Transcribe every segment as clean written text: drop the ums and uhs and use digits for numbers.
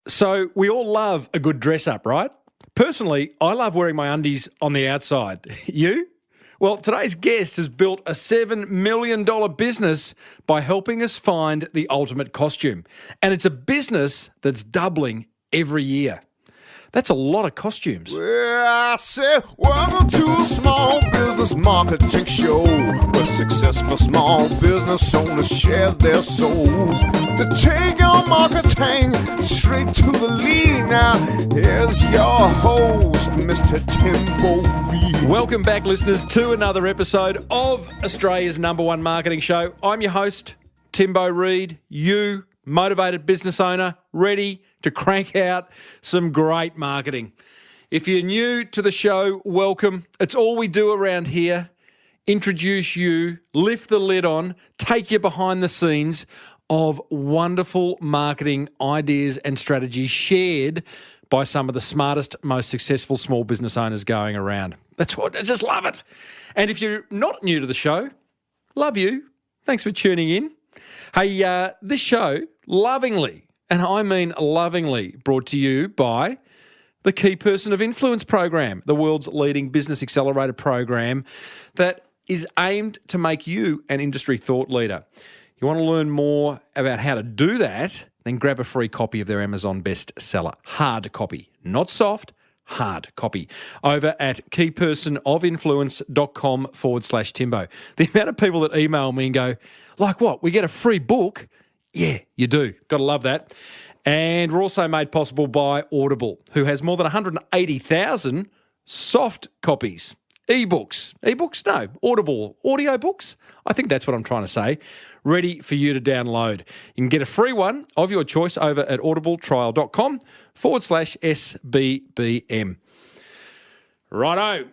So we all love a good dress up, right? Personally, I love wearing my undies on the outside. You? Well, today's guest has built a $7 million business by helping us find the ultimate costume. And it's a business that's doubling every year. That's a lot of costumes. Well, I said, welcome to a small business marketing show where successful small business owners share their souls to take your marketing straight to the lead. Now, here's your host, Mr. Timbo Reid. Welcome back, listeners, to another episode of Australia's #1 marketing show. I'm your host, Timbo Reid. You, motivated business owner, ready to crank out some great marketing. If you're new to the show, welcome. It's all we do around here. Introduce you, lift the lid on, take you behind the scenes of wonderful marketing ideas and strategies shared by some of the smartest, most successful small business owners going around. That's what I just love it. And if you're not new to the show, love you. Thanks for tuning in. Hey, this show, lovingly, and I mean lovingly, brought to you by the Key Person of Influence program, the world's leading business accelerator program that is aimed to make you an industry thought leader. You want to learn more about how to do that, then grab a free copy of their Amazon bestseller. Hard copy, not soft, hard copy, over at keypersonofinfluence.com/Timbo. The amount of people that email me and go, like what, we get a free book? Yeah, you do. Got to love that. And we're also made possible by Audible, who has more than 180,000 soft copies. Ebooks. Ebooks? No. Audible. Audiobooks? I think that's what I'm trying to say. Ready for you to download. You can get a free one of your choice over at audibletrial.com/SBBM. Righto.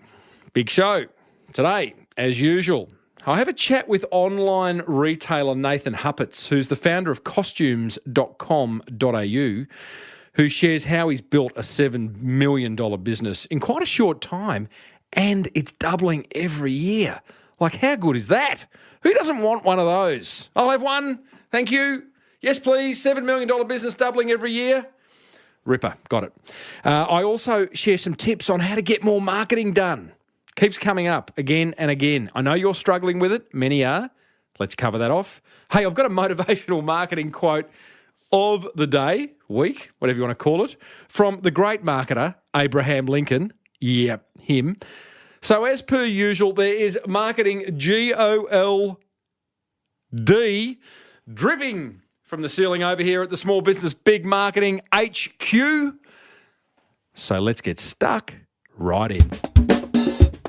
Big show today, as usual. I have a chat with online retailer Nathan Huppatz, who's the founder of Costumescom.com.au, who shares how he's built a $7 million business in quite a short time, and it's doubling every year. Like, how good is that? Who doesn't want one of those? I'll have one. Thank you. Yes, please. $7 million business doubling every year. Ripper. Got it. I also share some tips on how to get more marketing done. Keeps coming up again and again. I know you're struggling with it. Many are. Let's cover that off. Hey, I've got a motivational marketing quote of the day, week, whatever you want to call it, from the great marketer, Abraham Lincoln. Yep, him. So as per usual, there is marketing GOLD dripping from the ceiling over here at the Small Business Big Marketing HQ. So let's get stuck right in.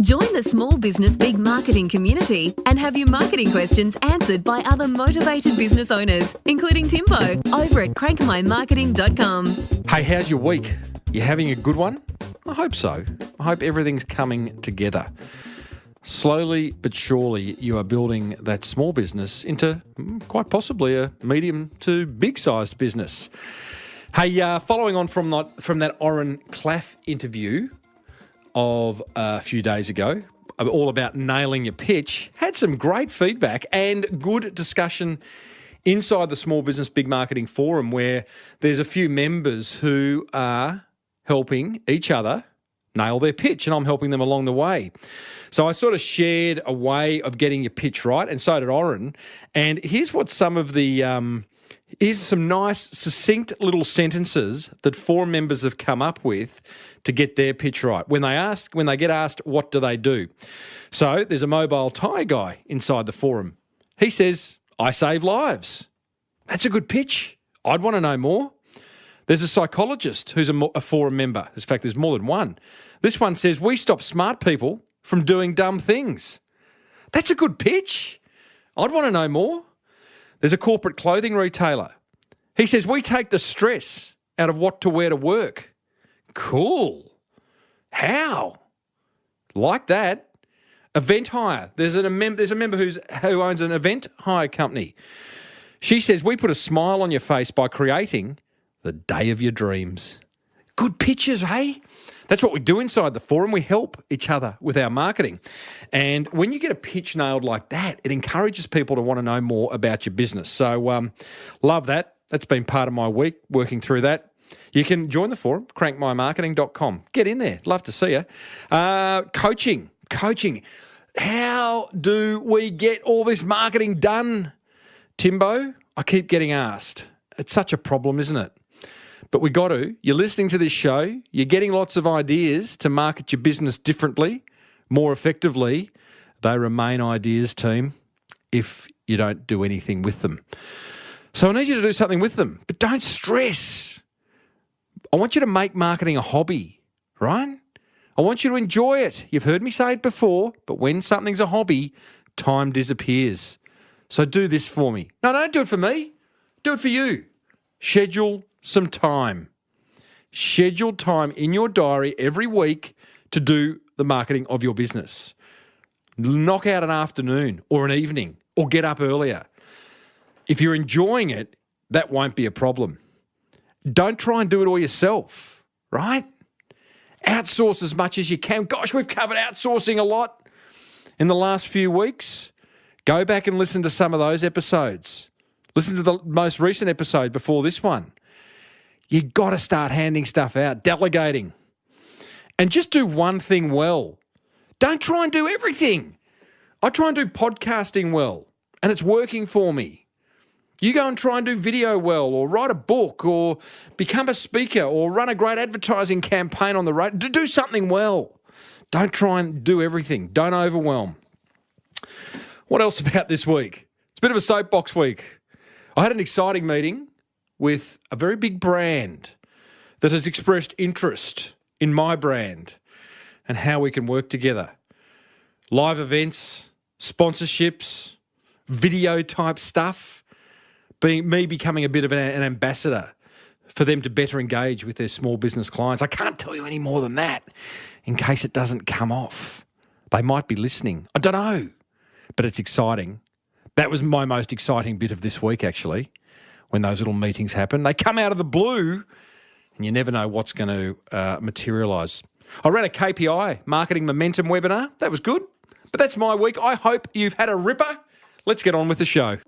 Join the Small Business Big Marketing community and have your marketing questions answered by other motivated business owners, including Timbo, over at crankmymarketing.com. Hey, how's your week? You having a good one? I hope so. I hope everything's coming together. Slowly but surely, you are building that small business into quite possibly a medium to big-sized business. Hey, following on from that Oren Claff interview of a few days ago, all about nailing your pitch, had some great feedback and good discussion inside the Small Business Big Marketing Forum, where there's a few members who are helping each other nail their pitch, and I'm helping them along the way. So I sort of shared a way of getting your pitch right, and so did Oren. And here's what some of the here's some nice, succinct little sentences that forum members have come up with to get their pitch right. When they get asked, what do they do? So there's a mobile tyre guy inside the forum. He says, I save lives. That's a good pitch. I'd want to know more. There's a psychologist who's a forum member. In fact, there's more than one. This one says, we stop smart people from doing dumb things. That's a good pitch. I'd want to know more. There's a corporate clothing retailer. He says, we take the stress out of what to wear to work. Cool. How? Like that. Event hire. There's a member who owns an event hire company. She says, we put a smile on your face by creating the day of your dreams. Good pitches, hey? That's what we do inside the forum. We help each other with our marketing. And when you get a pitch nailed like that, it encourages people to want to know more about your business. So love that. That's been part of my week, working through that. You can join the forum, crankmymarketing.com. Get in there. Love to see you. Coaching. How do we get all this marketing done, Timbo? I keep getting asked. It's such a problem, isn't it? But we got to. You're listening to this show. You're getting lots of ideas to market your business differently, more effectively. They remain ideas, team, if you don't do anything with them. So I need you to do something with them, but don't stress. I want you to make marketing a hobby, right? I want you to enjoy it. You've heard me say it before, but when something's a hobby, time disappears. So do this for me. No, don't do it for me. Do it for you. Schedule some time. Schedule time in your diary every week to do the marketing of your business. Knock out an afternoon or an evening or get up earlier. If you're enjoying it, that won't be a problem. Don't try and do it all yourself, right? Outsource as much as you can. Gosh, we've covered outsourcing a lot in the last few weeks. Go back and listen to some of those episodes. Listen to the most recent episode before this one. You got to start handing stuff out, delegating. And just do one thing well. Don't try and do everything. I try and do podcasting well, and it's working for me. You go and try and do video well, or write a book, or become a speaker, or run a great advertising campaign on the road. Do something well. Don't try and do everything. Don't overwhelm. What else about this week? It's a bit of a soapbox week. I had an exciting meeting with a very big brand that has expressed interest in my brand and how we can work together. Live events, sponsorships, video type stuff. Me becoming a bit of an ambassador for them to better engage with their small business clients. I can't tell you any more than that in case it doesn't come off. They might be listening. I don't know, but it's exciting. That was my most exciting bit of this week, actually, when those little meetings happen. They come out of the blue and you never know what's going to materialise. I ran a KPI marketing momentum webinar. That was good, but that's my week. I hope you've had a ripper. Let's get on with the show.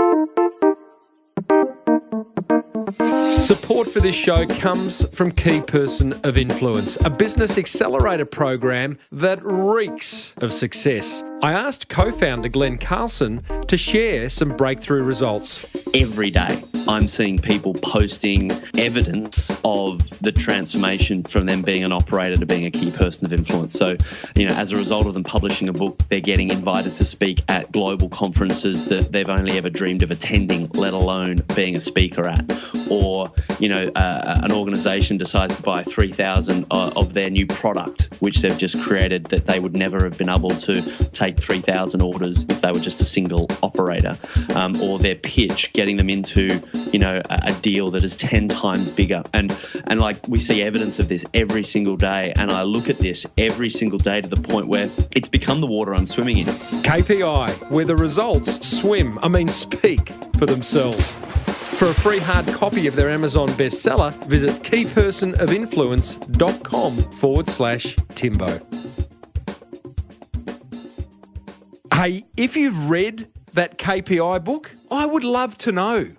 Support for this show comes from Key Person of Influence, a business accelerator program that reeks of success. I asked co-founder Glenn Carlson to share some breakthrough results. Every day, I'm seeing people posting evidence of the transformation from them being an operator to being a key person of influence. So, as a result of them publishing a book, they're getting invited to speak at global conferences that they've only ever dreamed of attending, let alone being a speaker at. Or, an organisation decides to buy 3,000 of their new product, which they've just created, that they would never have been able to take 3,000 orders if they were just a single operator. Or their pitch, getting them into, a deal that is 10 times bigger. And like we see evidence of this every single day. And I look at this every single day to the point where it's become the water I'm swimming in. KPI, where the results speak for themselves. For a free hard copy of their Amazon bestseller, visit keypersonofinfluence.com/Timbo. Hey, if you've read that KPI book, I would love to know.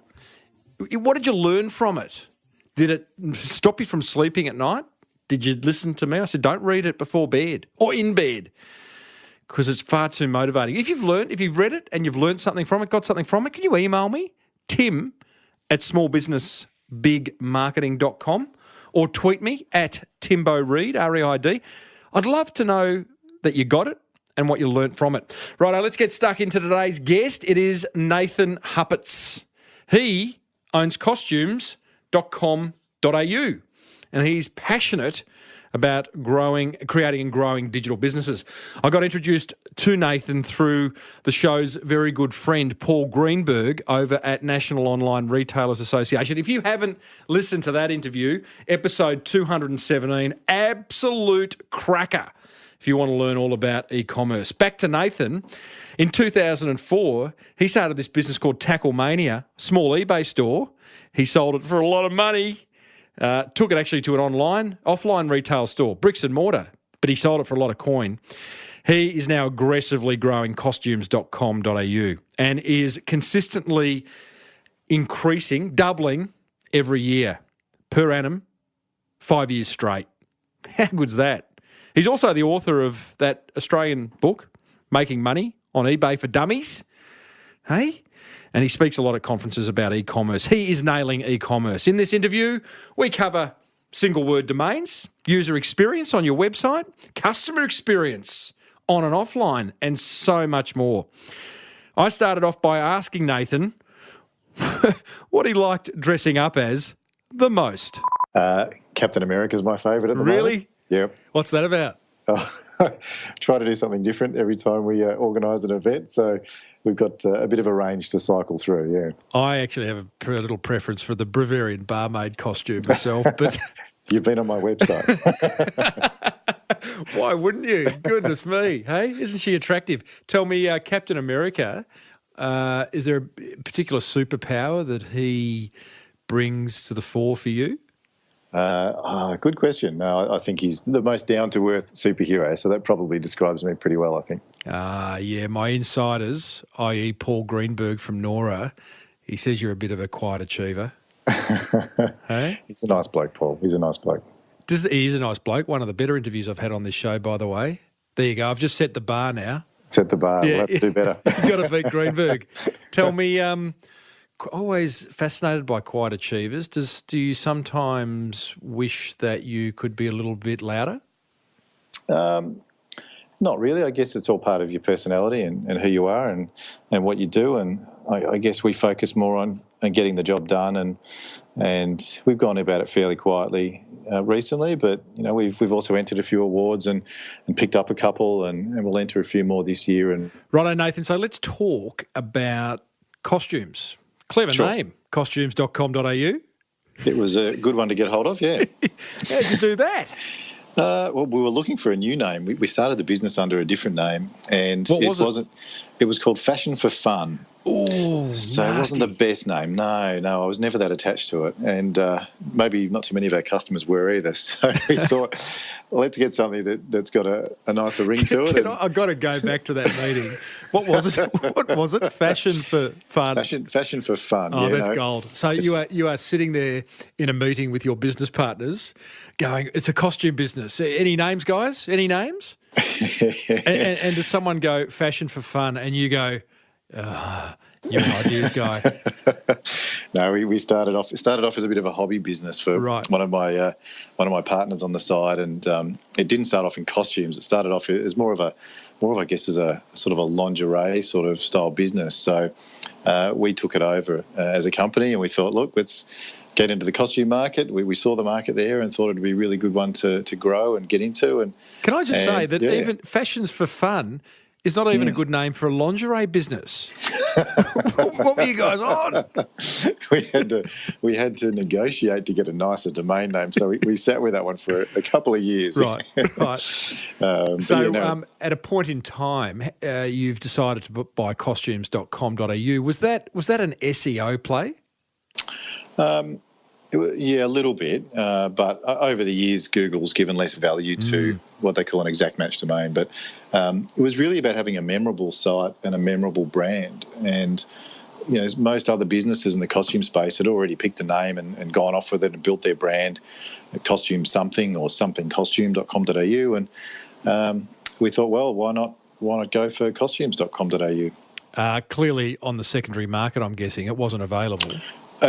What did you learn from it? Did it stop you from sleeping at night? Did you listen to me? I said, don't read it before bed or in bed because it's far too motivating. If you've read it and you've learned something from it, got something from it, can you email me? tim@smallbusinessbigmarketing.com or tweet me at Timbo Reid, R-E-I-D. I'd love to know that you got it and what you learnt from it. Righto, let's get stuck into today's guest. It is Nathan Huppatz. He owns Costumescom.com.au and he's passionate about creating and growing digital businesses. I got introduced to Nathan through the show's very good friend, Paul Greenberg, over at National Online Retailers Association. If you haven't listened to that interview, episode 217, absolute cracker if you want to learn all about e-commerce. Back to Nathan. In 2004, he started this business called Tacklemania, small eBay store. He sold it for a lot of money. Took it actually to an offline retail store, bricks and mortar, but he sold it for a lot of coin. He is now aggressively growing costumes.com.au and is consistently increasing, doubling every year per annum 5 years straight. How good's that? He's also the author of that Australian book, Making Money on eBay for Dummies. Hey? And he speaks a lot at conferences about e-commerce. He is nailing e-commerce. In this interview, we cover single-word domains, user experience on your website, customer experience on and offline, and so much more. I started off by asking Nathan what he liked dressing up as the most. Captain America is my favourite at the moment. Really? Yep. What's that about? Try to do something different every time we organise an event. So we've got a bit of a range to cycle through, yeah. I actually have a little preference for the Bavarian barmaid costume myself, but... You've been on my website. Why wouldn't you? Goodness me. Hey, isn't she attractive? Tell me, Captain America, is there a particular superpower that he brings to the fore for you? Good question. No, I think he's the most down-to-earth superhero, so that probably describes me pretty well, I think. Yeah, my insiders, i.e. Paul Greenberg from Nora, he says you're a bit of a quiet achiever. Hey? He's a nice bloke, Paul. He's a nice bloke. He is a nice bloke. One of the better interviews I've had on this show, by the way. There you go. I've just set the bar now. Set the bar. We'll have to do better. You've got to beat Greenberg. Tell me, always fascinated by quiet achievers. Do you sometimes wish that you could be a little bit louder? Not really. I guess it's all part of your personality and who you are and what you do. And I guess we focus more on getting the job done. And we've gone about it fairly quietly recently. But, we've also entered a few awards and picked up a couple and we'll enter a few more this year. And Righto, Nathan. So let's talk about costumes. Clever name, costumes.com.au. It was a good one to get hold of, yeah. How'd you do that? Well, we were looking for a new name. We started the business under a different name, and it was called Fashion for Fun. Oh, so nasty. It wasn't the best name. No, I was never that attached to it, and maybe not too many of our customers were either. So we thought, let's get something that's got a nicer ring to it. I've got to go back to that meeting. What was it? What was it? Fashion for Fun. Fashion for Fun. Oh, that's gold. So you are sitting there in a meeting with your business partners, going, "It's a costume business. Any names, guys? Any names?" and does someone go Fashion for Fun, and you go, "You're an ideas guy." No, we started off as a bit of a hobby business for one of my partners on the side, and it didn't start off in costumes. It started off as more of I guess as a sort of a lingerie sort of style business. So we took it over as a company, and we thought, look, let's get into the costume market. We saw the market there and thought it'd be a really good one to grow and get into. And can I just say that even Fashions for Fun is not even a good name for a lingerie business. What were you guys on? We had to negotiate to get a nicer domain name, so we sat with that one for a couple of years. Right. At a point in time, you've decided to buy costumes.com.au. Was that an SEO play? Yeah, a little bit, but over the years, Google's given less value to what they call an exact match domain. But it was really about having a memorable site and a memorable brand. And most other businesses in the costume space had already picked a name and gone off with it and built their brand, costume something or somethingcostume.com.au. And we thought, well, why not go for costumes.com.au? Clearly, on the secondary market, I'm guessing it wasn't available.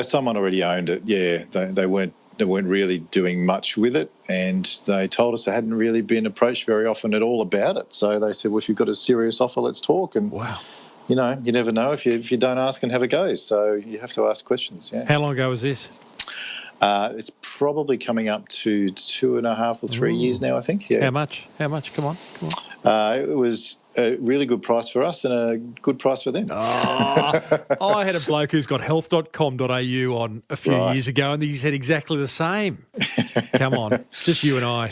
Someone already owned it. Yeah, they weren't really doing much with it, and they told us they hadn't really been approached very often at all about it. So they said, "Well, if you've got a serious offer, let's talk." And wow, you never know if you don't ask and have a go. So you have to ask questions. Yeah. How long ago was this? It's probably coming up to 2.5 or 3 years now, I think. Yeah. How much? Come on. It was a really good price for us and a good price for them. I had a bloke who's got health.com.au on a few years ago, and he said exactly the same. Come on, just you and I.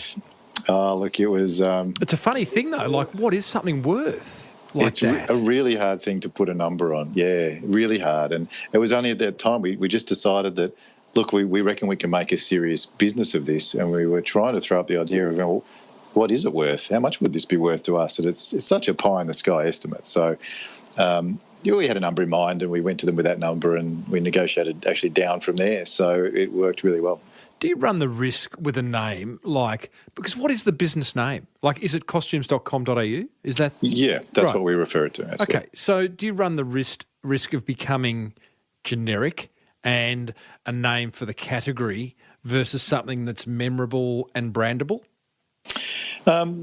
Oh, look, it was... it's a funny thing, though. Like, what is something worth like that? It's a really hard thing to put a number on. Yeah, really hard. And it was only at that time we just decided that, look, we reckon we can make a serious business of this, and we were trying to throw up the idea of, well, what is it worth? How much would this be worth to us? And it's such a pie-in-the-sky estimate. So we had a number in mind, and we went to them with that number, and we negotiated actually down from there. So it worked really well. Do you run the risk with a name because what is the business name? Like, is it costumes.com.au? Is that? Yeah, that's right. what we refer it to. Absolutely. Okay, so do you run the risk of becoming generic and a name for the category versus something that's memorable and brandable?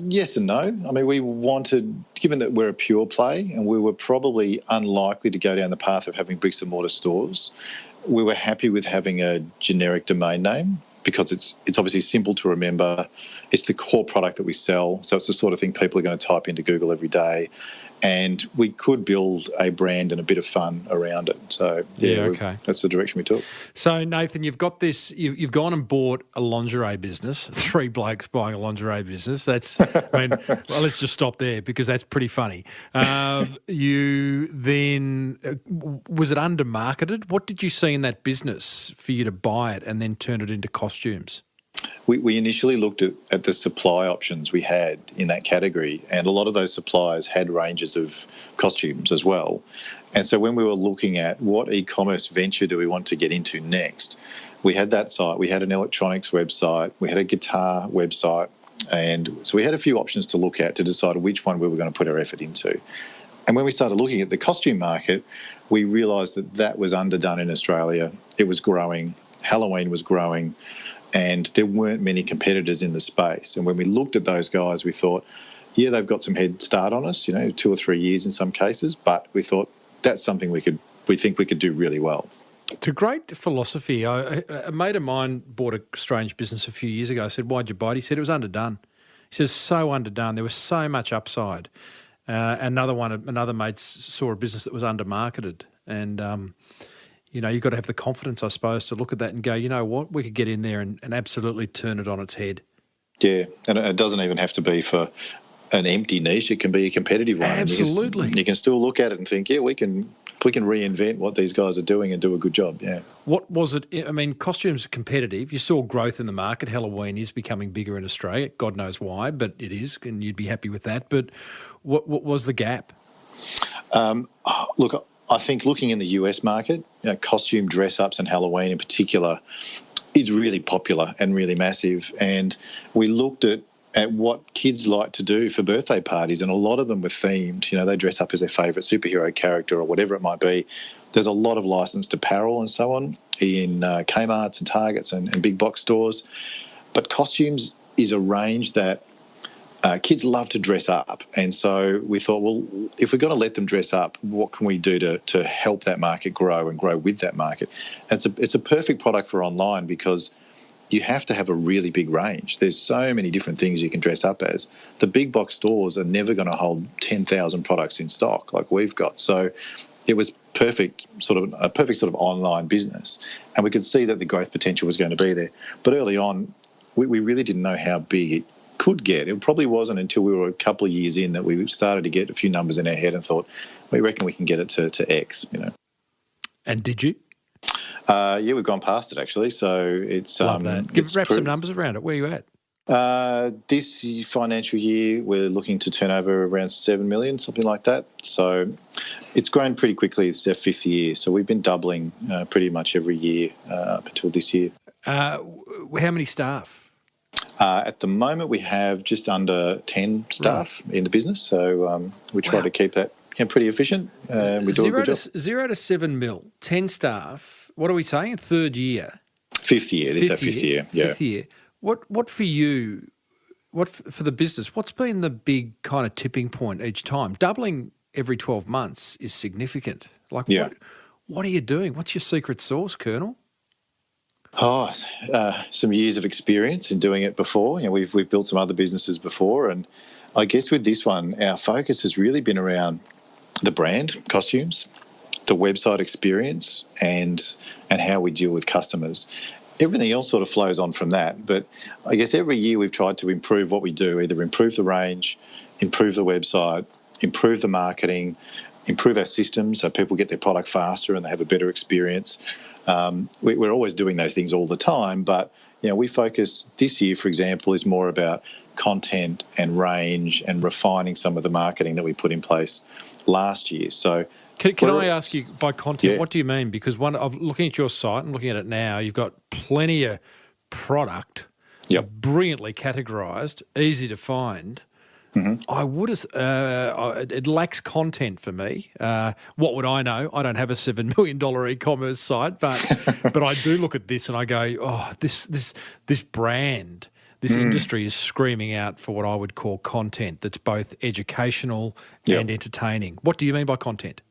Yes and no. I mean, we wanted, given that we're a pure play and we were probably unlikely to go down the path of having bricks and mortar stores, we were happy with having a generic domain name because it's obviously simple to remember. It's the core product that we sell, so it's the sort of thing people are going to type into Google every day. And we could build a brand and a bit of fun around it. So, okay. That's the direction we took. So, Nathan, you've got this, you've gone and bought a lingerie business, 3 blokes buying a lingerie business. That's, well, let's just stop there because that's pretty funny. You then, was it under-marketed? What did you see in that business for you to buy it and then turn it into costumes? We initially looked at the supply options we had in that category, and a lot of those suppliers had ranges of costumes as well. And so when we were looking at what e-commerce venture do we want to get into next, we had that site, we had an electronics website, we had a guitar website, and so we had a few options to look at to decide which one we were going to put our effort into. And when we started looking at the costume market, we realised that was underdone in Australia. It was growing, Halloween was growing, and there weren't many competitors in the space. And when we looked at those guys, we thought, yeah, they've got some head start on us, 2 or 3 years in some cases, but we thought that's something we think we could do really well. It's a great philosophy. A mate of mine bought a strange business a few years ago. I said, why'd you buy it? He said it was underdone. He says, so underdone. There was so much upside. Another mate saw a business that was undermarketed, and you've got to have the confidence, I suppose, to look at that and go, you know what, we could get in there and absolutely turn it on its head. Yeah, and it doesn't even have to be for an empty niche. It can be a competitive one. Absolutely. You can still look at it and think, yeah, we can reinvent what these guys are doing and do a good job, yeah. What was it? I mean, costumes are competitive. You saw growth in the market. Halloween is becoming bigger in Australia. God knows why, but it is, and you'd be happy with that. But what was the gap? Look, I think looking in the US market, costume dress-ups and Halloween in particular is really popular and really massive. And we looked at what kids like to do for birthday parties, and a lot of them were themed. They dress up as their favourite superhero character or whatever it might be. There's a lot of licensed apparel and so on in Kmart's and Targets and big box stores. But costumes is a range that kids love to dress up, and so we thought, well, if we're going to let them dress up, what can we do to help that market grow and grow with that market? And it's a perfect product for online because you have to have a really big range. There's so many different things you can dress up as. The big box stores are never going to hold 10,000 products in stock like we've got. So it was a perfect sort of online business, and we could see that the growth potential was going to be there. But early on, we really didn't know how big it could get. It probably wasn't until we were a couple of years in that we started to get a few numbers in our head and thought, we reckon we can get it to X, And did you? Yeah, we've gone past it actually. So it's Love that. Wrap some numbers around it. Where are you at? This financial year, we're looking to turn over around 7 million, something like that. So it's grown pretty quickly. It's our 5th year. So we've been doubling pretty much every year up until this year. How many staff? At the moment, we have just under 10 staff in the business, so we try to keep that pretty efficient. We do a good job. 0 to 7 mil, 10 staff. What are we saying? 3rd year? 5th year. This is our 5th year. Yeah. 5th year. What for you? What for the business? What's been the big kind of tipping point each time? Doubling every 12 months is significant. What are you doing? What's your secret sauce, Colonel? Some years of experience in doing it before. We've built some other businesses before, and I guess with this one, our focus has really been around the brand, costumes, the website experience, and how we deal with customers. Everything else sort of flows on from that. But I guess every year we've tried to improve what we do, either improve the range, improve the website, improve the marketing, improve our systems so people get their product faster and they have a better experience. We're always doing those things all the time, but we focus this year, for example, is more about content and range and refining some of the marketing that we put in place last year. So, can I ask you by content? Yeah. What do you mean? Because I'm looking at your site and looking at it now, you've got plenty of product, Yep. brilliantly categorised, easy to find. I would have. It lacks content for me. What would I know? I don't have a $7 million e-commerce site, but I do look at this and I go, oh, this brand, this industry is screaming out for what I would call content that's both educational and entertaining. What do you mean by content?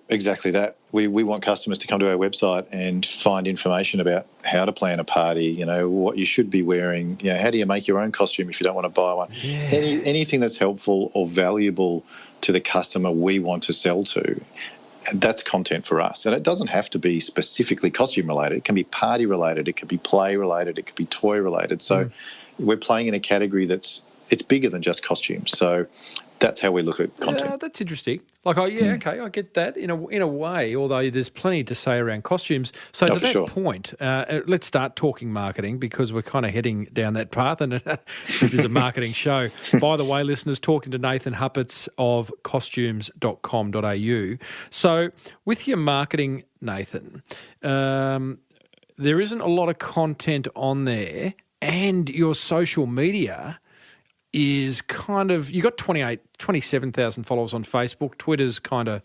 Exactly that. We want customers to come to our website and find information about how to plan a party, what you should be wearing, how do you make your own costume if you don't want to buy one. Yeah. Anything that's helpful or valuable to the customer we want to sell to, that's content for us. And it doesn't have to be specifically costume related. It can be party related, it could be play related, it could be toy related. So we're playing in a category it's bigger than just costumes. So that's how we look at content. Yeah, that's interesting. Okay, I get that in a way, although there's plenty to say around costumes. So to that point, let's start talking marketing because we're kind of heading down that path and it is a marketing show. By the way, listeners, talking to Nathan Huppatz of costumes.com.au. So with your marketing, Nathan, there isn't a lot of content on there and your social media is kind of, you got 27,000 followers on Facebook. Twitter's kind of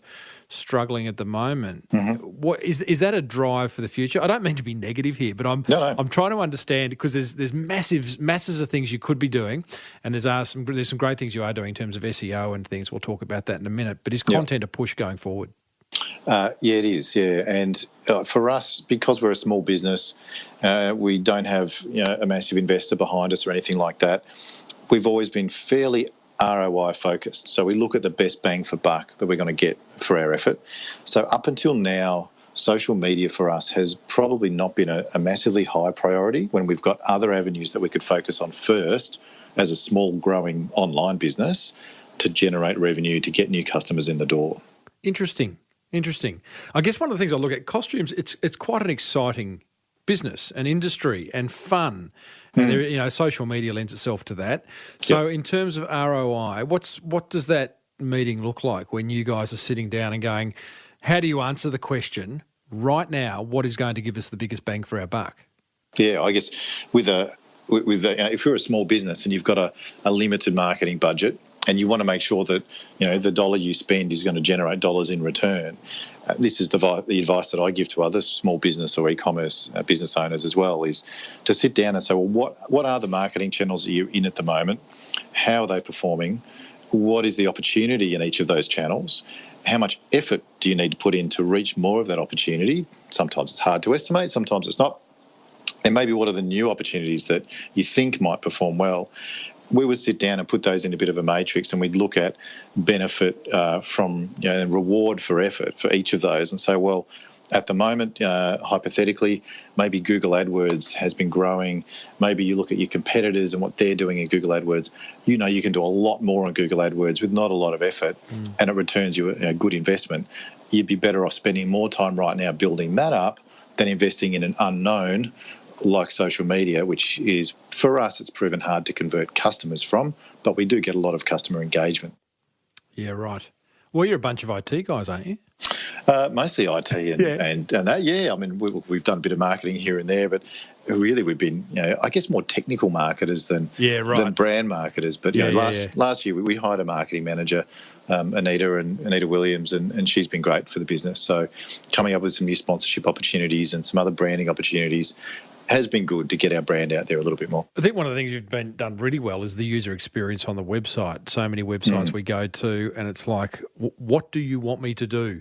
struggling at the moment. What is that a drive for the future? I don't mean to be negative here, but I'm trying to understand because there's masses of things you could be doing, and there's some great things you are doing in terms of SEO and things. We'll talk about that in a minute. But is content a push going forward? Yeah, it is. Yeah, and for us, because we're a small business, we don't have a massive investor behind us or anything like that. We've always been fairly ROI focused. So we look at the best bang for buck that we're going to get for our effort. So up until now, social media for us has probably not been a massively high priority when we've got other avenues that we could focus on first as a small growing online business to generate revenue, to get new customers in the door. Interesting. I guess one of the things I look at, costumes, it's quite an exciting business and industry and fun. And there, social media lends itself to that. So in terms of ROI, what does that meeting look like when you guys are sitting down and going, how do you answer the question right now, what is going to give us the biggest bang for our buck? Yeah, I guess if you're a small business and you've got a limited marketing budget and you want to make sure that the dollar you spend is going to generate dollars in return, this is the advice that I give to other small business or e-commerce business owners as well, is to sit down and say, well, what are the marketing channels that you're in at the moment? How are they performing? What is the opportunity in each of those channels? How much effort do you need to put in to reach more of that opportunity? Sometimes it's hard to estimate, sometimes it's not. And maybe what are the new opportunities that you think might perform well? We would sit down and put those in a bit of a matrix, and we'd look at benefit from and reward for effort for each of those and say, well, at the moment, hypothetically, maybe Google AdWords has been growing. Maybe you look at your competitors and what they're doing in Google AdWords. You can do a lot more on Google AdWords with not a lot of effort, and it returns you a good investment. You'd be better off spending more time right now building that up than investing in an unknown like social media, which is, for us, it's proven hard to convert customers from, but we do get a lot of customer engagement. Yeah, right. Well, you're a bunch of IT guys, aren't you? Mostly IT and that. Yeah, I mean, we've done a bit of marketing here and there, but really we've been, I guess, more technical marketers than brand marketers. But last year we hired a marketing manager, Anita Williams, and she's been great for the business. So coming up with some new sponsorship opportunities and some other branding opportunities has been good to get our brand out there a little bit more. I think one of the things you've done really well is the user experience on the website. So many websites we go to and it's like, what do you want me to do?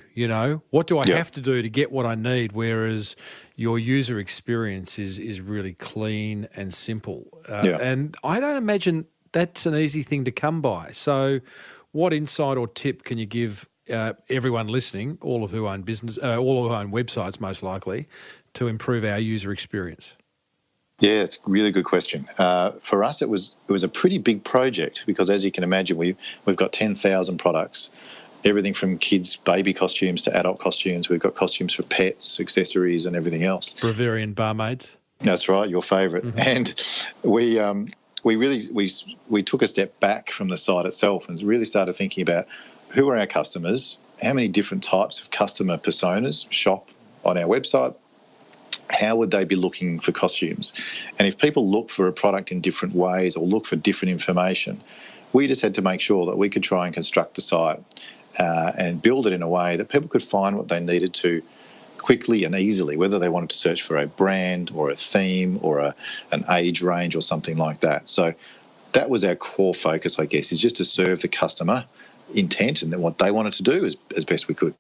What do I have to do to get what I need? Whereas your user experience is really clean and simple. And I don't imagine that's an easy thing to come by. So what insight or tip can you give everyone listening, all of who own business, all who own websites most likely, to improve our user experience? Yeah, it's a really good question. For us, it was a pretty big project because, as you can imagine, we've got 10,000 products, everything from kids' baby costumes to adult costumes. We've got costumes for pets, accessories, and everything else. Bavarian barmaids. That's right, your favourite. And we took a step back from the site itself and really started thinking about who are our customers, how many different types of customer personas shop on our website, how would they be looking for costumes? And if people look for a product in different ways or look for different information, we just had to make sure that we could try and construct the site and build it in a way that people could find what they needed to quickly and easily, whether they wanted to search for a brand or a theme or an age range or something like that. So that was our core focus, I guess, is just to serve the customer intent and then what they wanted to do as best we could.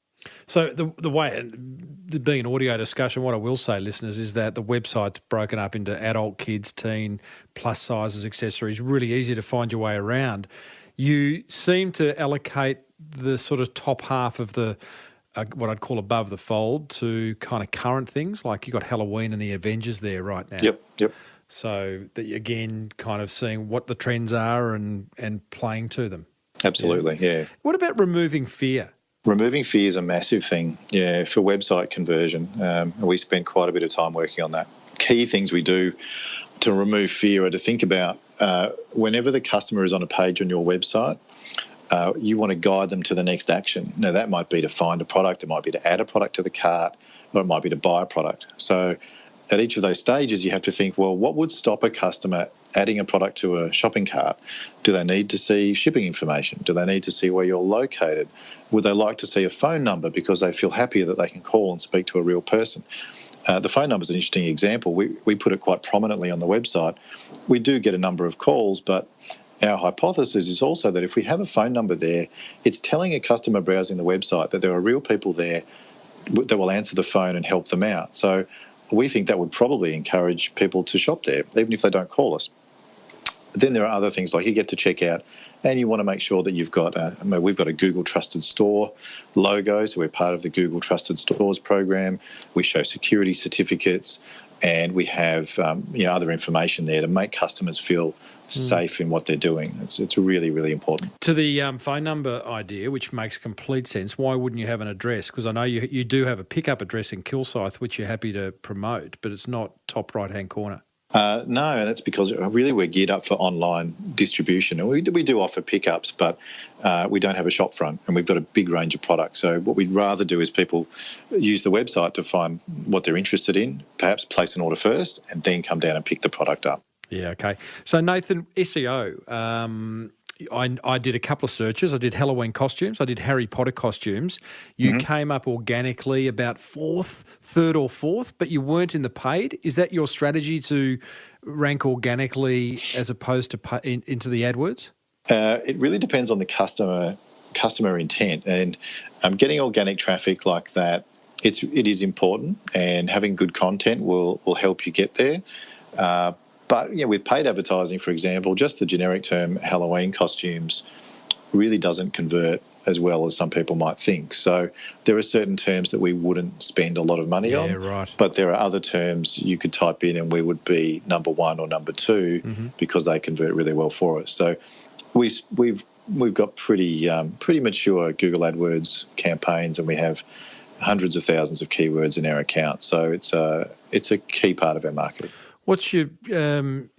So the way, being an audio discussion, what I will say, listeners, is that the website's broken up into adult, kids, teen, plus sizes, accessories, really easy to find your way around. You seem to allocate the sort of top half of the what I'd call above the fold to kind of current things, like you've got Halloween and the Avengers there right now. Yep. So that, again, kind of seeing what the trends are and playing to them. Absolutely, yeah. What about removing fear? Removing fear is a massive thing, for website conversion. We spend quite a bit of time working on that. Key things we do to remove fear are to think about whenever the customer is on a page on your website, you want to guide them to the next action. Now, that might be to find a product, it might be to add a product to the cart, or it might be to buy a product. So at each of those stages, you have to think, well, what would stop a customer adding a product to a shopping cart? Do they need to see shipping information? Do they need to see where you're located? Would they like to see a phone number because they feel happier that they can call and speak to a real person? The phone number is an interesting example. We put it quite prominently on the website. We do get a number of calls, but our hypothesis is also that if we have a phone number there, it's telling a customer browsing the website that there are real people there that will answer the phone and help them out. So we think that would probably encourage people to shop there, even if they don't call us. Then there are other things like you get to check out and you want to make sure that you've got we've got a Google Trusted Store logo, so we're part of the Google Trusted Stores program. We show security certificates and we have other information there to make customers feel safe in what they're doing. It's really, really important. To the phone number idea, which makes complete sense, why wouldn't you have an address? Because I know you do have a pickup address in Kilsyth, which you're happy to promote, but it's not top right-hand corner. No, and that's because really we're geared up for online distribution. And we do offer pickups, but we don't have a shop front and we've got a big range of products. So what we'd rather do is people use the website to find what they're interested in, perhaps place an order first and then come down and pick the product up. Yeah, okay. So, Nathan, SEO, I did a couple of searches. I did Halloween costumes. I did Harry Potter costumes. You came up organically about third or fourth, but you weren't in the paid. Is that your strategy to rank organically as opposed to into the AdWords? It really depends on the customer intent. And getting organic traffic like that, it is important, and having good content will help you get there. But with paid advertising, for example, just the generic term Halloween costumes really doesn't convert as well as some people might think. So there are certain terms that we wouldn't spend a lot of money on. Right. But there are other terms you could type in and we would be number one or number two because they convert really well for us. So we've got pretty mature Google AdWords campaigns, and we have hundreds of thousands of keywords in our account. So it's a key part of our marketing. What's your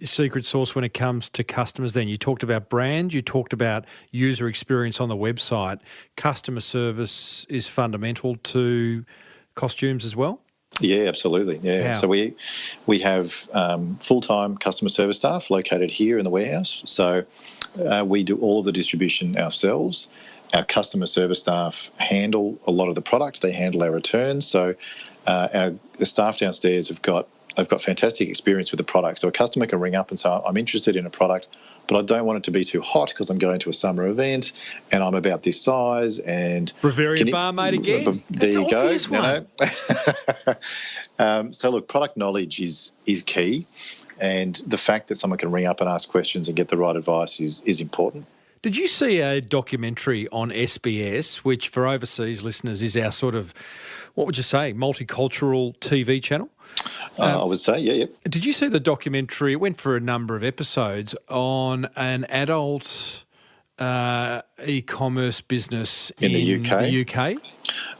secret sauce when it comes to customers then? You talked about brand, you talked about user experience on the website. Customer service is fundamental to costumes as well? Yeah, absolutely. Yeah. How? So we have full-time customer service staff located here in the warehouse. So we do all of the distribution ourselves. Our customer service staff handle a lot of the product. They handle our returns. So the staff downstairs have got fantastic experience with the product. So a customer can ring up and say, I'm interested in a product, but I don't want it to be too hot because I'm going to a summer event and I'm about this size. And Bavarian barmaid again? There you go. Obvious one. So look, product knowledge is key, and the fact that someone can ring up and ask questions and get the right advice is important. Did you see a documentary on SBS, which for overseas listeners is our sort of, what would you say, multicultural TV channel? I would say, yeah. Did you see the documentary? It went for a number of episodes on an adult e-commerce business in the UK.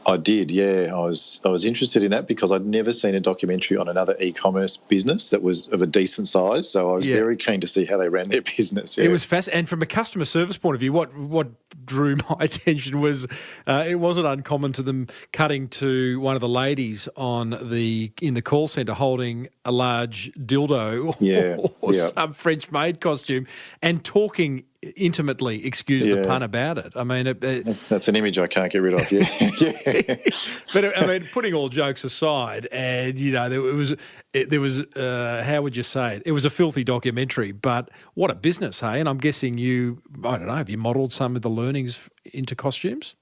I did, yeah. I was interested in that because I'd never seen a documentary on another e-commerce business that was of a decent size. So I was very keen to see how they ran their business. Yeah. It was fascinating. And from a customer service point of view, what drew my attention was it wasn't uncommon to them cutting to one of the ladies in the call centre holding a large dildo or some French-made costume and talking intimately, excuse the pun, about it. I mean, that's an image I can't get rid of. Yeah. But I mean, putting all jokes aside, and there was how would you say it? It was a filthy documentary, but what a business, hey? And I'm guessing I don't know, have you modelled some of the learnings into costumes?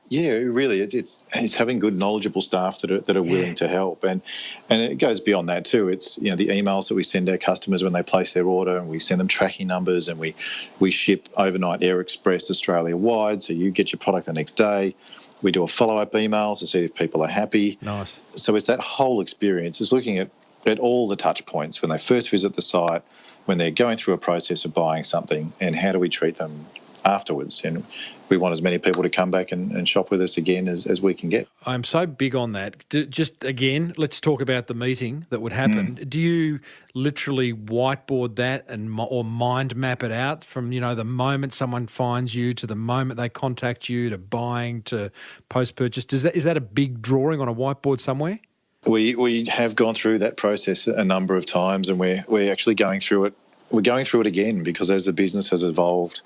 Yeah, really, it's having good, knowledgeable staff that are willing to help, and it goes beyond that too. It's the emails that we send our customers when they place their order, and we send them tracking numbers, and we ship overnight air express Australia wide, so you get your product the next day. We do a follow-up email to see if people are happy. Nice. So it's that whole experience. It's looking at all the touch points when they first visit the site, when they're going through a process of buying something, and how do we treat them afterwards. And we want as many people to come back and shop with us again as we can get. I'm so big on that. Just again, let's talk about the meeting that would happen. Do you literally whiteboard that or mind map it out from, the moment someone finds you to the moment they contact you to buying to post-purchase? Is that a big drawing on a whiteboard somewhere? We have gone through that process a number of times, and we're actually going through it. We're going through it again because as the business has evolved,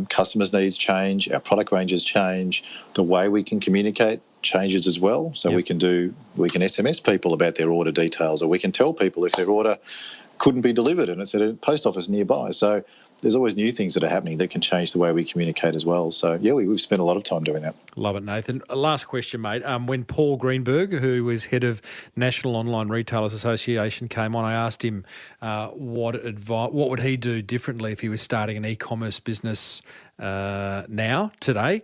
customers' needs change, our product ranges change, the way we can communicate changes as well. So we can SMS people about their order details, or we can tell people if their order couldn't be delivered and it's at a post office nearby. So there's always new things that are happening that can change the way we communicate as well. So, we've spent a lot of time doing that. Love it, Nathan. Last question, mate. When Paul Greenberg, who was head of National Online Retailers Association, came on, I asked him what would he do differently if he was starting an e-commerce business today.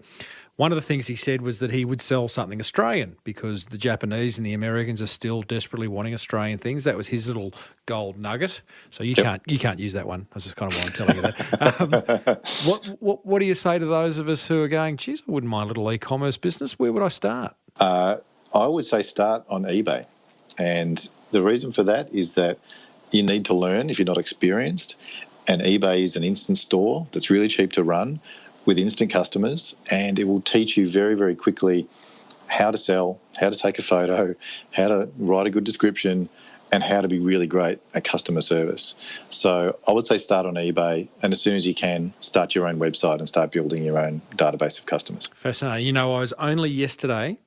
One of the things he said was that he would sell something Australian because the Japanese and the Americans are still desperately wanting Australian things. That was his little gold nugget. So you can't use that one. That's just kind of why I'm telling you that. What do you say to those of us who are going, geez, I wouldn't mind a little e-commerce business. Where would I start? I would say start on eBay. And the reason for that is that you need to learn if you're not experienced. And eBay is an instant store that's really cheap to run with instant customers, and it will teach you very, very quickly how to sell, how to take a photo, how to write a good description, and how to be really great at customer service. So I would say start on eBay, and as soon as you can, start your own website and start building your own database of customers. Fascinating. I was only yesterday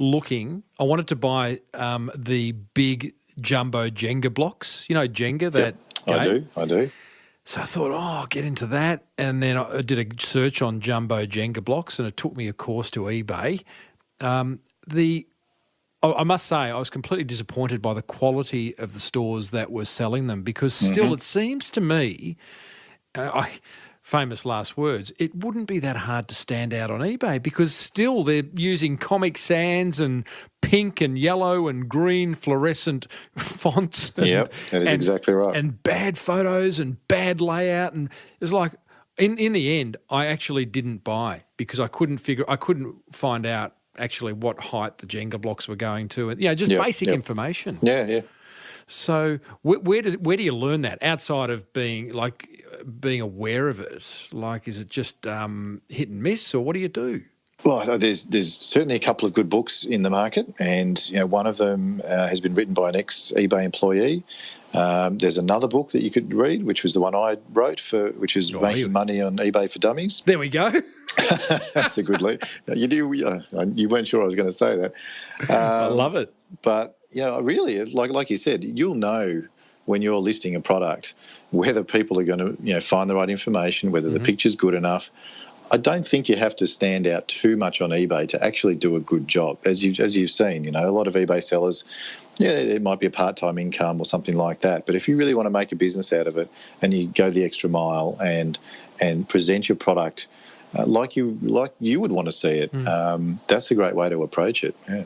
looking. I wanted to buy the big jumbo Jenga blocks. Jenga, that game? I do. So I thought, I'll get into that. And then I did a search on jumbo Jenga blocks, and it took me, of course, to eBay. I must say I was completely disappointed by the quality of the stores that were selling them because still it seems to me, famous last words, it wouldn't be that hard to stand out on eBay because still they're using Comic Sans and pink and yellow and green fluorescent fonts. That is exactly right. And bad photos and bad layout. And it's like, in the end, I actually didn't buy because I couldn't find out actually what height the Jenga blocks were going to. And, basic information. Yeah. So where do you learn that outside of being aware of it? Like, is it just hit and miss, or what do you do? Well, there's certainly a couple of good books in the market, and one of them has been written by an ex-eBay employee. There's another book that you could read, which was the one I wrote which is Making Money on eBay for Dummies. There we go. That's a good lead. You weren't sure I was going to say that. I love it. But really, like you said, you'll know when you're listing a product whether people are going to find the right information, whether the picture's good enough. I don't think you have to stand out too much on eBay to actually do a good job. As you've seen, a lot of eBay sellers, it might be a part-time income or something like that. But if you really want to make a business out of it and you go the extra mile and present your product like you would want to see it, that's a great way to approach it. Yeah.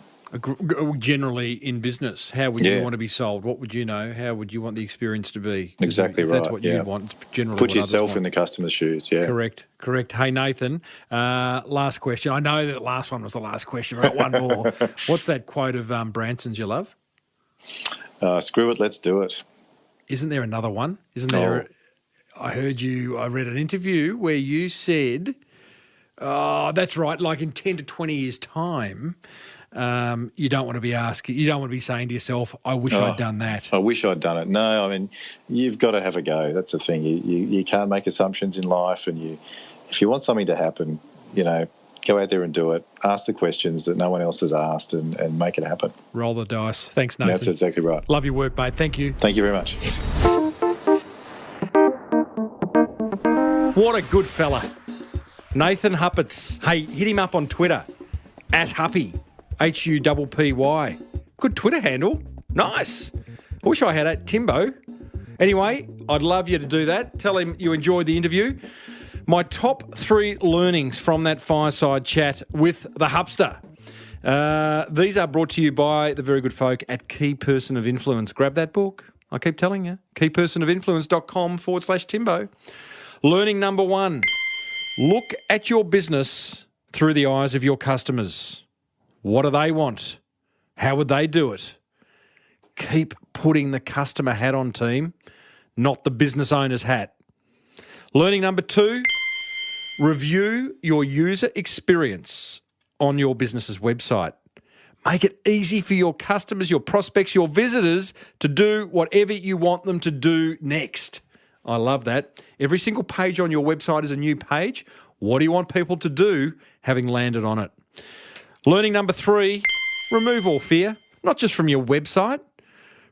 Generally in business, how would you want to be sold? What would you know? How would you want the experience to be? Exactly right. That's what you want. It's generally Put what yourself others in the customer's shoes. Yeah. Correct. Hey, Nathan, last question. I know that the last one was the last question. I've got one more. What's that quote of Branson's you love? Screw it, let's do it. Isn't there another one? Isn't there? I read an interview where you said, that's right, like in 10 to 20 years' time, you don't want to be saying to yourself, I wish I'd done that. I wish I'd done it. No, I mean, you've got to have a go. That's the thing. You can't make assumptions in life, and if you want something to happen, go out there and do it. Ask the questions that no one else has asked and make it happen. Roll the dice. Thanks, Nathan. That's exactly right. Love your work, mate. Thank you. Thank you very much. What a good fella. Nathan Huppatz. Hey, hit him up on Twitter, @Huppy, Huppy. Good Twitter handle. Nice. I wish I had Timbo. Anyway, I'd love you to do that. Tell him you enjoyed the interview. My top 3 learnings from that fireside chat with the Hupster. These are brought to you by the very good folk at Key Person of Influence. Grab that book. I keep telling you. keypersonofinfluence.com/Timbo. Learning number 1. Look at your business through the eyes of your customers. What do they want? How would they do it? Keep putting the customer hat on, team, not the business owner's hat. Learning number 2, review your user experience on your business's website. Make it easy for your customers, your prospects, your visitors to do whatever you want them to do next. I love that. Every single page on your website is a new page. What do you want people to do having landed on it? Learning number 3, remove all fear, not just from your website,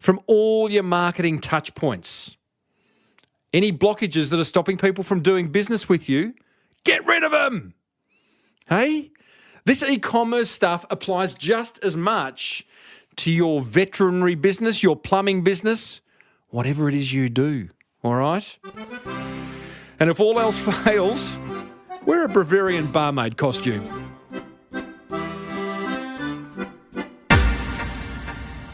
from all your marketing touch points. Any blockages that are stopping people from doing business with you, get rid of them. Hey, this e-commerce stuff applies just as much to your veterinary business, your plumbing business, whatever it is you do, all right? And if all else fails, wear a Bavarian barmaid costume.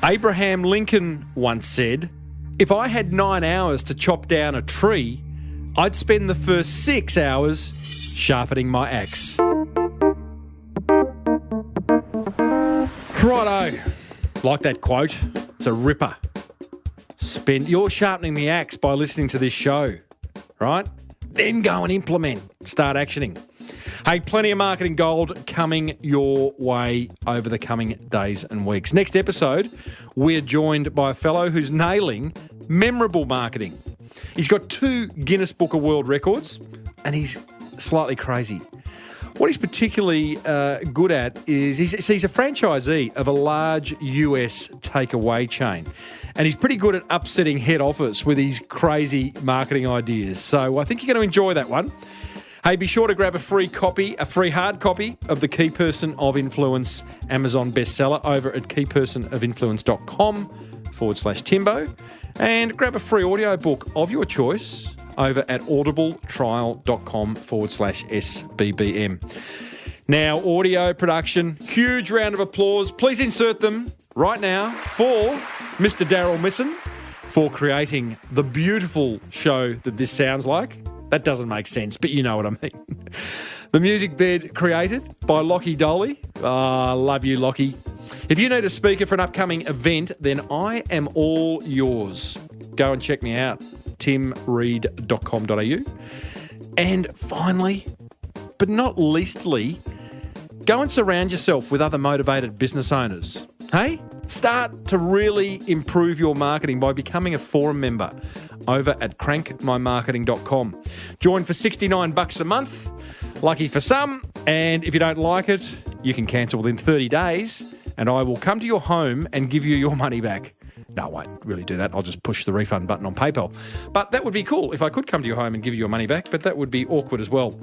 Abraham Lincoln once said, if I had 9 hours to chop down a tree, I'd spend the first 6 hours sharpening my axe. Righto. Like that quote. It's a ripper. You're sharpening the axe by listening to this show, right? Then go and implement. Start actioning. Hey, plenty of marketing gold coming your way over the coming days and weeks. Next episode, we're joined by a fellow who's nailing memorable marketing. He's got 2 Guinness Book of World Records, and he's slightly crazy. What he's particularly good at is he's a franchisee of a large US takeaway chain, and he's pretty good at upsetting head office with his crazy marketing ideas. So I think you're going to enjoy that one. Hey, be sure to grab a free hard copy of the Key Person of Influence Amazon bestseller over at keypersonofinfluence.com/Timbo, and grab a free audiobook of your choice over at audibletrial.com/SBBM. Now, audio production, huge round of applause. Please insert them right now for Mr. Daryl Misson for creating the beautiful show that this sounds like. That doesn't make sense, but you know what I mean. The music bed created by Lockie Doley. Love you, Lockie. If you need a speaker for an upcoming event, then I am all yours. Go and check me out, timreid.com.au. And finally, but not leastly, go and surround yourself with other motivated business owners. Hey, start to really improve your marketing by becoming a forum member over at crankmymarketing.com. Join for $69 a month, lucky for some, and if you don't like it, you can cancel within 30 days, and I will come to your home and give you your money back. No, I won't really do that. I'll just push the refund button on PayPal. But that would be cool if I could come to your home and give you your money back, but that would be awkward as well.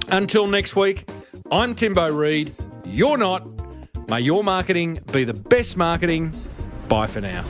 Until next week, I'm Timbo Reid. You're not. May your marketing be the best marketing. Bye for now.